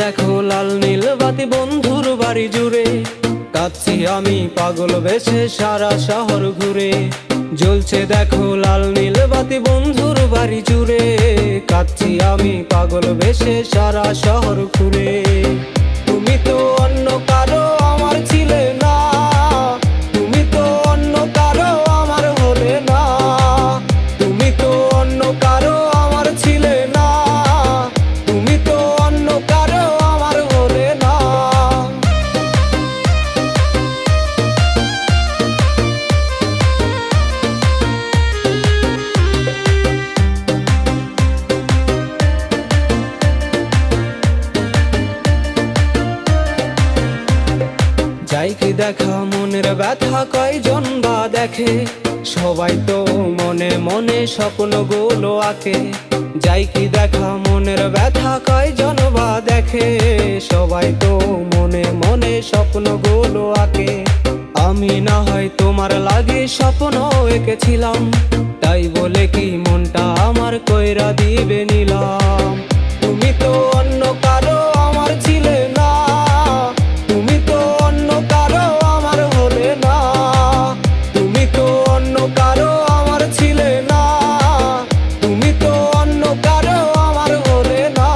দেখো লাল নীল বাতি বন্ধুর বাড়ি জুড়ে, কাঁদছি আমি পাগল বেশে সারা শহর ঘুরে। জ্বলছে দেখো লাল নীল বাতি বন্ধুর বাড়ি জুড়ে, কাঁদছি আমি পাগল বেশে সারা শহর ঘুরে। তুমি তো অন্য কারো আমার ছিলে না, তুমি তো অন্য কারো আমার হলে না, তুমি তো অন্য কারো আমার ছিলে না, তুমি তো অন্য কারো আমার হলে না। যাই কি দেখা মনের ব্যথা কয়জন বা দেখে, সবাই তো মনে মনে স্বপ্নগুলো আঁকে। যাই কি দেখা মনের ব্যথা কয়জন বা দেখে, সবাই তো মনে মনে স্বপ্নগুলো আঁকে। আমি না হয় তোমার লাগে স্বপ্ন এঁকেছিলাম, তাই বলে কি মনটা আমার কইরা দিবে নিলাম। তুমি তো অন্য কারো আমার ছিলে না, তুমি তো অন্য কারো আমার হলে না, তুমি তো অন্য কারো আমার ছিলে না, তুমি তো অন্য কারো আমার হলে না।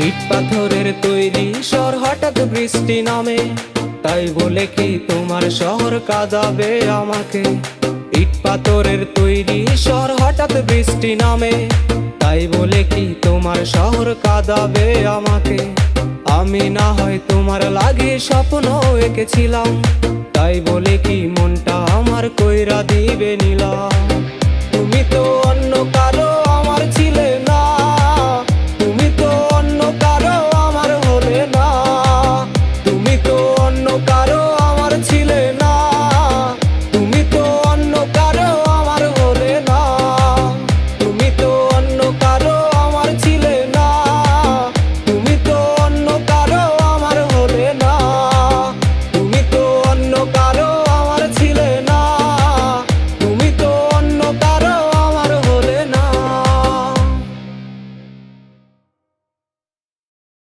ইট পাথরের তৈরি শহর হঠাৎ বৃষ্টি নামে, তাই বলে কি তোমার শহর কাঁদাবে আমাকে। ইট পাথরের তৈরি শহর হঠাৎ বৃষ্টি নামে, তাই বলে কি তোমার শহর কাঁদাবে আমাকে। আমি না হয় তোমার লাগে স্বপ্ন এঁকেছিলাম, তাই বলে কি মনটা আমার কইরা দিবে নিলাম। তুমি তো অন্য কারো